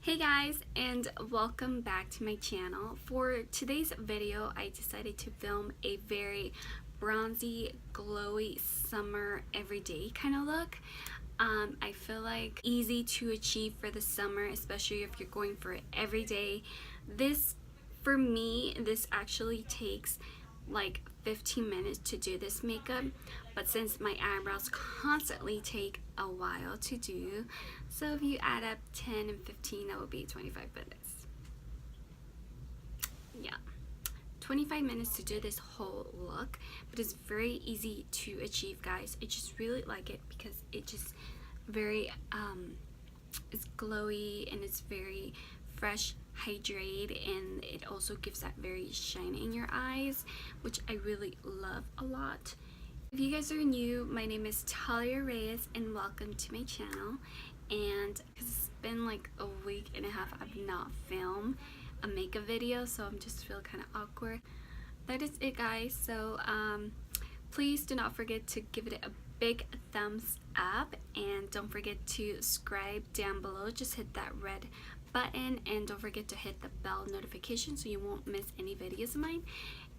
Hey guys, and welcome back to my channel. For today's video, I decided to film a very bronzy, glowy, summer, everyday kind of look. I feel like easy to achieve for the summer, especially if you're going for it every day. For me, this actually takes like 15 minutes to do this makeup, but since my eyebrows constantly take a while to do, so if you add up 10 and 15, that would be 25 minutes. Yeah, 25 minutes to do this whole look, but it's very easy to achieve, guys. I just really like it because it just very it's glowy and it's very fresh, hydrate, and it also gives that very shine in your eyes, which I really love a lot. If you guys are new, my name is Thalia Reyes and welcome to my channel. And it's been like a week and a half I've not filmed a makeup video, so I'm just feel kind of awkward. That is it, guys. So please do not forget to give it a big thumbs up, and don't forget to subscribe down below. Just hit that red button and don't forget to hit the bell notification so you won't miss any videos of mine.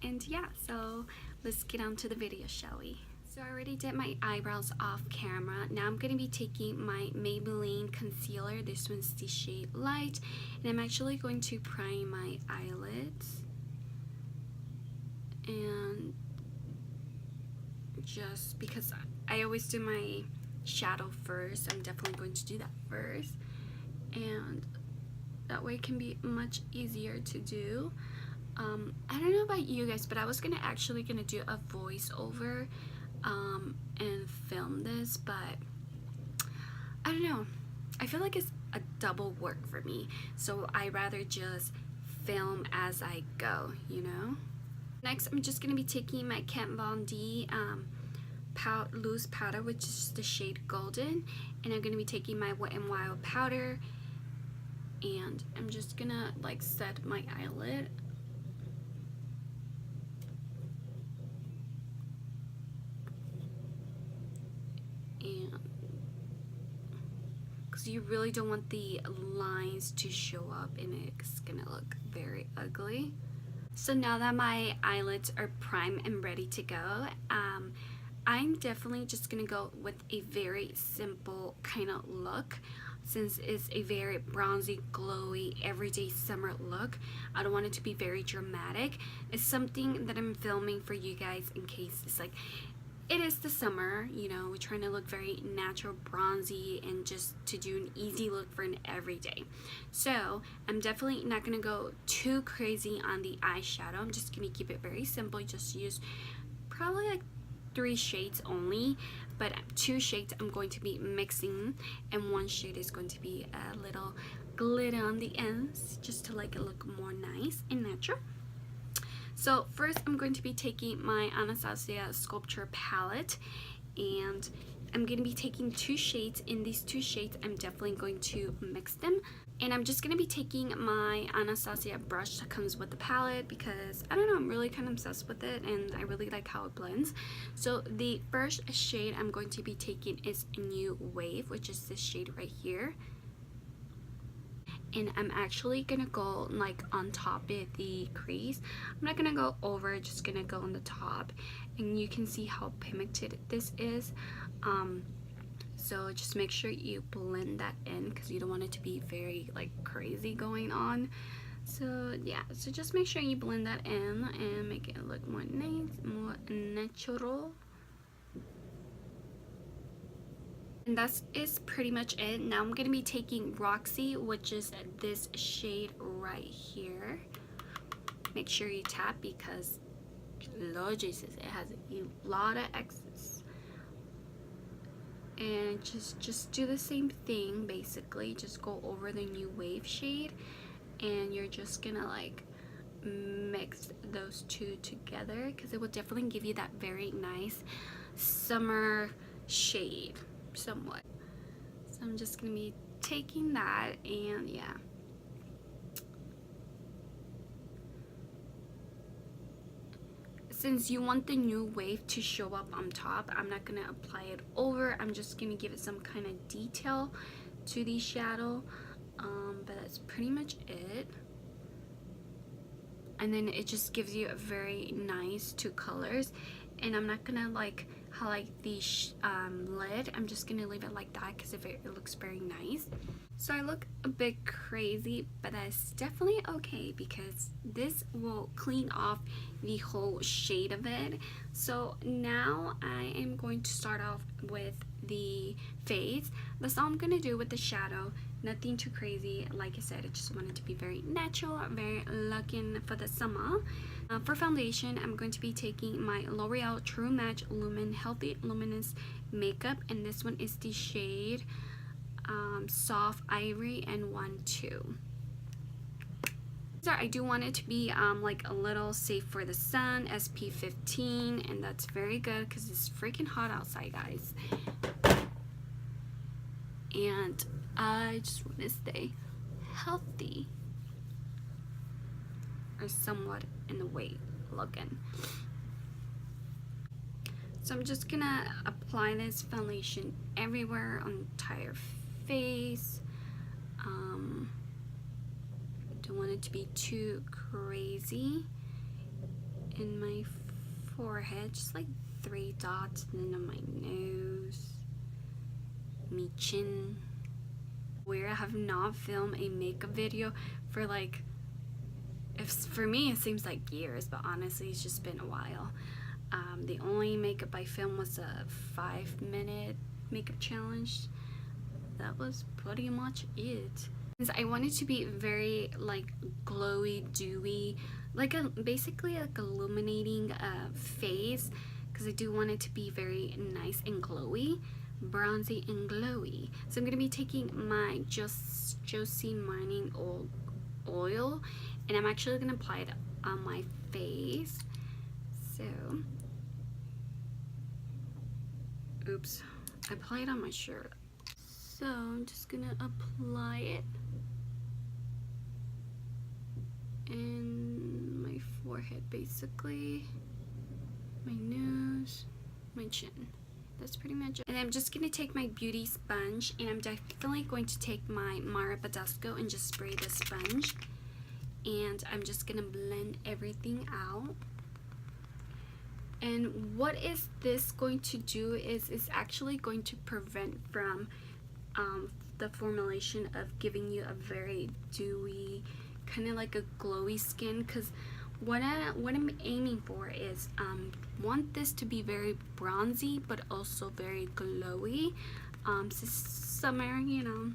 And yeah, so let's get on to the video, shall we? So I already did my eyebrows off camera. Now I'm going to be taking my Maybelline concealer. This one's the shade Light, and I'm actually going to prime my eyelids. And just because I always do my shadow first, I'm definitely going to do that first, and that way it can be much easier to do. I don't know about you guys, but I was actually gonna do a voiceover and film this, but I don't know, I feel like it's a double work for me, so I rather just film as I go, you know. Next, I'm just gonna be taking my Kat Von D loose powder, which is the shade Golden, and I'm gonna be taking my Wet n Wild powder, and I'm just gonna like set my eyelid. And because you really don't want the lines to show up and it's gonna look very ugly. So now that my eyelids are primed and ready to go, I'm definitely just gonna go with a very simple kind of look. Since it's a very bronzy, glowy, everyday summer look, I don't want it to be very dramatic. It's something that I'm filming for you guys in case it's like, it is the summer, you know, we're trying to look very natural, bronzy, and just to do an easy look for an everyday. So I'm definitely not gonna go too crazy on the eyeshadow. I'm just gonna keep it very simple. Just use probably like 3 shades only, but 2 shades I'm going to be mixing, and 1 shade is going to be a little glitter on the ends, just to like it look more nice and natural. So first I'm going to be taking my Anastasia Sculpture palette, and I'm going to be taking 2 shades. In these 2 shades I'm definitely going to mix them, and I'm just going to be taking my Anastasia brush that comes with the palette because I don't know, I'm really kind of obsessed with it and I really like how it blends. So the first shade I'm going to be taking is New Wave, which is this shade right here. And I'm actually gonna go like on top of the crease. I'm not gonna go over, just gonna go on the top, and you can see how pigmented this is. So just make sure you blend that in because you don't want it to be very like crazy going on. So yeah, so just make sure you blend that in and make it look more nice, more natural. And that is pretty much it. Now I'm going to be taking Roxy, which is this shade right here. Make sure you tap because Lord Jesus, it has a lot of excess. And just do the same thing basically. Just go over the New Wave shade, and you're just gonna like mix those 2 together because it will definitely give you that very nice summer shade somewhat. So I'm just gonna be taking that, and yeah, since you want the New Wave to show up on top, I'm not gonna apply it over. I'm just gonna give it some kind of detail to the shadow, but that's pretty much it. And then it just gives you a very nice two colors. And I'm not gonna like highlight the lid. I'm just gonna leave it like that because it looks very nice. So I look a bit crazy, but that's definitely okay because this will clean off the whole shade of it. So now I am going to start off with the face. That's all I'm gonna do with the shadow. Nothing too crazy. Like I said, I just want it to be very natural, very looking for the summer. For foundation, I'm going to be taking my L'Oreal True Match Lumen Healthy Luminous Makeup, and this one is the shade Soft Ivory and 1-2. So I do want it to be like a little safe for the sun, SPF 15, and that's very good because it's freaking hot outside, guys. And I just want to stay healthy, or somewhat in the way looking. So I'm just gonna apply this foundation everywhere on the entire face. Don't want it to be too crazy in my forehead, just like 3 dots, and then on my nose, my chin. Where I have not filmed a makeup video for like, for me it seems like years, but honestly it's just been a while. The only makeup I filmed was a 5-minute makeup challenge. That was pretty much it. I want it to be very like glowy, dewy, like basically like illuminating face, because I do want it to be very nice and glowy, bronzy and glowy. So I'm gonna be taking my Joise Morning Oil, and I'm actually gonna apply it on my face. So, oops, I applied it on my shirt. So I'm just gonna apply it in my forehead, basically, my nose, my chin. That's pretty much it. And I'm just gonna take my beauty sponge, and I'm definitely going to take my Mara Badesco and just spray the sponge, and I'm just gonna blend everything out. And what is this going to do is it's actually going to prevent from the formulation of giving you a very dewy, kind of like a glowy skin, because what I'm aiming for is want this to be very bronzy but also very glowy. This summer, you know,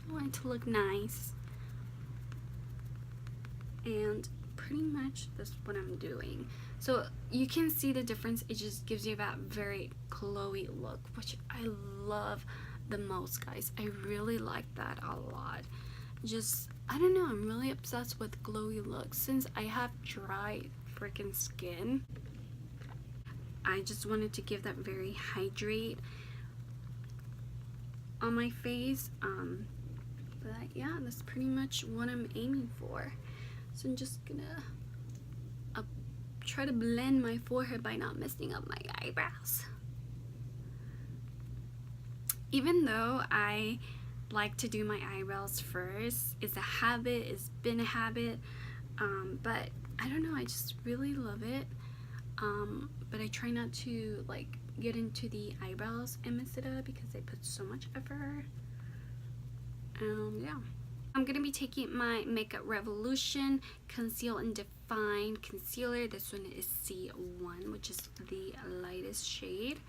I want it to look nice, and pretty much that's what I'm doing. So you can see the difference. It just gives you that very glowy look, which I love the most, guys. I really like that a lot. Just, I don't know, I'm really obsessed with glowy looks. Since I have dry freaking skin, I just wanted to give that very hydrate on my face. But yeah, that's pretty much what I'm aiming for. So I'm just gonna try to blend my forehead by not messing up my eyebrows. Even though I like to do my eyebrows first, it's a habit, it's been a habit, but I don't know, I just really love it. But I try not to like get into the eyebrows and mess it up because I put so much effort. Yeah. I'm gonna be taking my Makeup Revolution Conceal and Define Concealer. This one is C1, which is the lightest shade.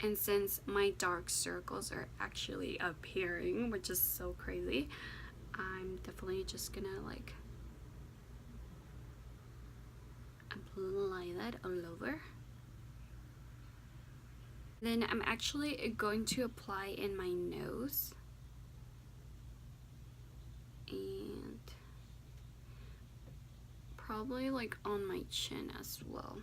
And since my dark circles are actually appearing, which is so crazy, I'm definitely just gonna like apply that all over. Then I'm actually going to apply in my nose and probably like on my chin as well.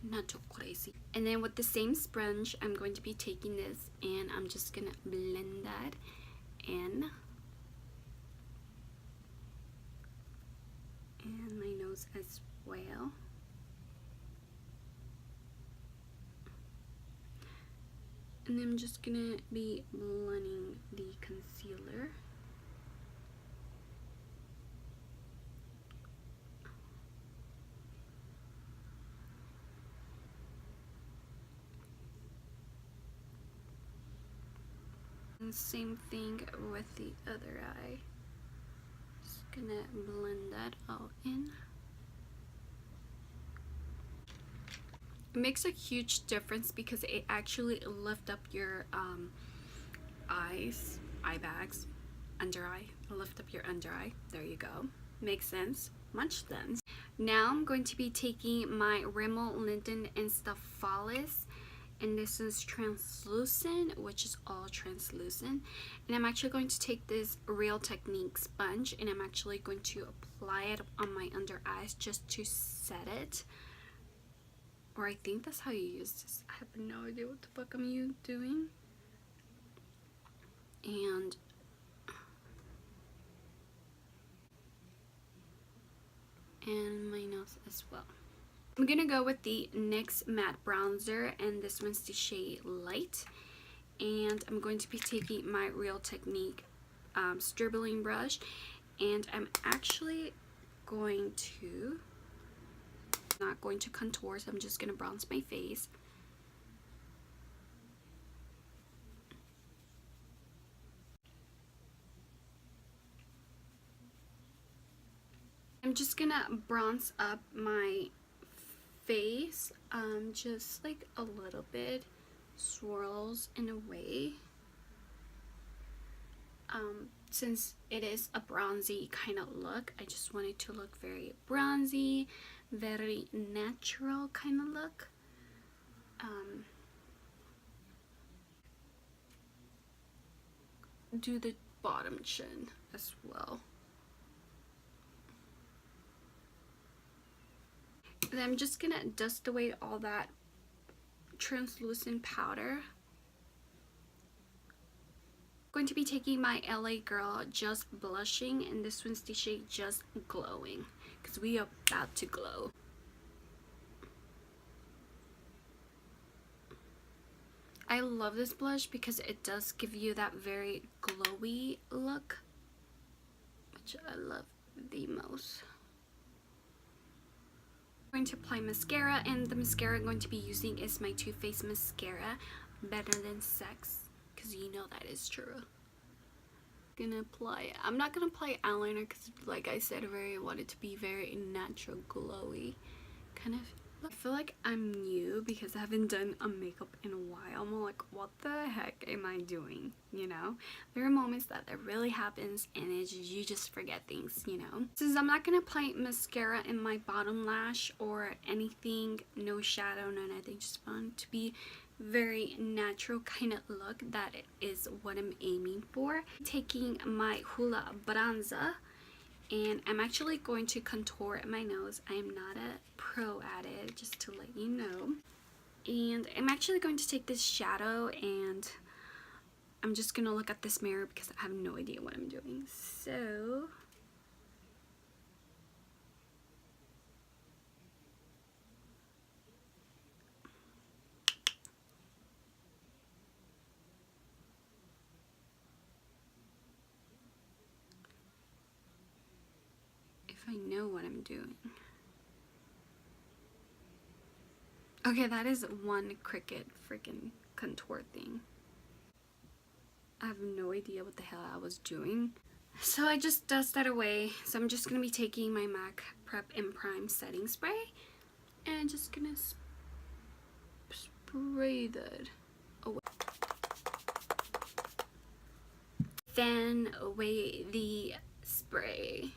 Not too crazy. And then with the same sponge, I'm going to be taking this and I'm just gonna blend that in. And my nose as well. And I'm just gonna be blending the concealer. And same thing with the other eye. Just gonna blend that all in. It makes a huge difference because it actually lifts up your eyes, eye bags, under eye. Lift up your under eye. There you go. Makes sense. Much sense. Now I'm going to be taking my Rimmel London Insta Flawless, and this is translucent, which is all translucent. And I'm actually going to take this Real Technique sponge, and I'm actually going to apply it on my under eyes just to set it. Or I think that's how you use this. I have no idea what the fuck I'm doing. And my nose as well. I'm gonna go with the NYX matte bronzer, and this one's the shade Light. And I'm going to be taking my Real Technique stribbling brush, and I'm actually going to, not going to contour, so I'm just gonna bronze my face. I'm just gonna bronze up my face, just like a little bit, swirls in a way. Since it is a bronzy kind of look, I just want it to look very bronzy, very natural kind of look. Do the bottom chin as well. Then I'm just gonna dust away all that translucent powder. I'm going to be taking my LA Girl Just Blushing, and this one's the shade Just Glowing, because we are about to glow. I love this blush because it does give you that very glowy look, which I love the most. I'm going to apply mascara, and the mascara I'm going to be using is my Too Faced mascara, Better Than Sex, because you know that is true. Gonna apply it. I'm not gonna apply eyeliner because, like I said, I want it to be very natural, glowy kind of. I feel like I'm new because I haven't done a makeup in a while. I'm like, what the heck am I doing? You know, there are moments that really happens, and you just forget things, you know. Since I'm not gonna apply mascara in my bottom lash or anything, no shadow, no nothing, just want to be very natural kind of look. That is what I'm aiming for. Taking my Hoola bronzer, and I'm actually going to contour my nose. I am not a pro at it, just to let you know. And I'm actually going to take this shadow, and I'm just gonna look at this mirror because I have no idea what I'm doing. So if I know what I'm doing. Okay, that is one cricket freaking contour thing. I have no idea what the hell I was doing. So I just dust that away. So I'm just gonna be taking my MAC Prep and Prime setting spray, and just gonna spray that away. Then away the spray.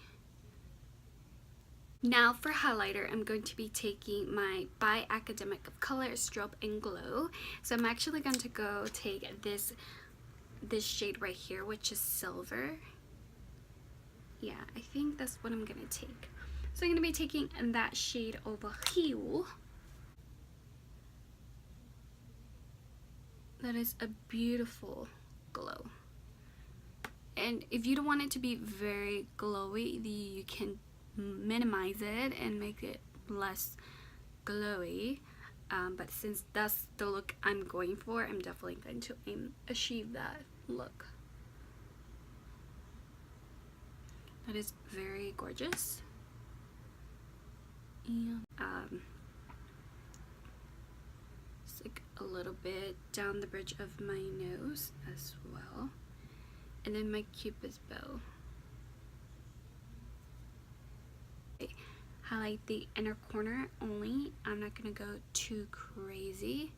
Now for highlighter, I'm going to be taking my By Academic of Color Strobe and Glow. So I'm actually going to go take this shade right here, which is silver. Yeah, I think that's what I'm gonna take. So I'm gonna be taking that shade over here. That is a beautiful glow. And if you don't want it to be very glowy, you can minimize it and make it less glowy. but since that's the look I'm going for, I'm definitely going to achieve that look. That is very gorgeous. And just like a little bit down the bridge of my nose as well, and then my cupid's bow. Okay. Highlight the inner corner only. I'm not gonna go too crazy.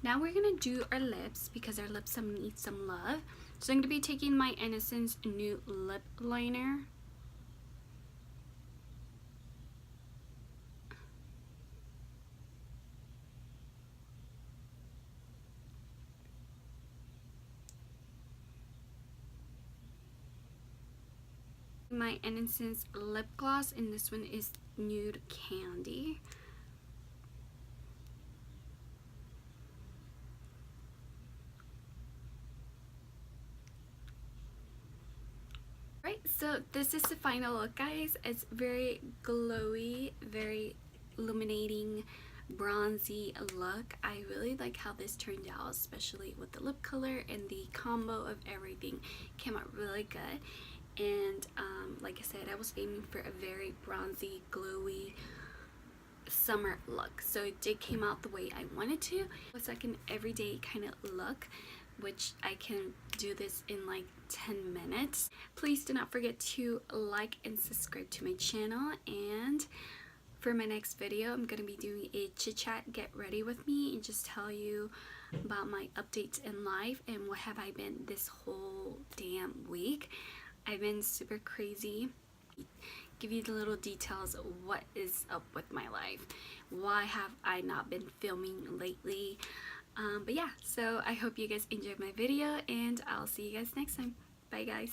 Now we're gonna do our lips because our lips need some love. So I'm gonna be taking my Innocence Nude Lip Liner. My Innocence lip gloss, and this one is Nude Candy. Right, so this is the final look, guys. It's very glowy, very illuminating, bronzy look. I really like how this turned out, especially with the lip color, and the combo of everything came out really good. And like I said, I was aiming for a very bronzy, glowy summer look, so it did came out the way I wanted to. It's like an everyday kind of look, which I can do this in like 10 minutes. Please do not forget to like and subscribe to my channel, and for my next video I'm going to be doing a chit chat, get ready with me, and just tell you about my updates in life and what have I been this whole damn week. I've been super crazy. Give you the little details of what is up with my life. Why have I not been filming lately? But yeah, so I hope you guys enjoyed my video, and I'll see you guys next time. Bye guys.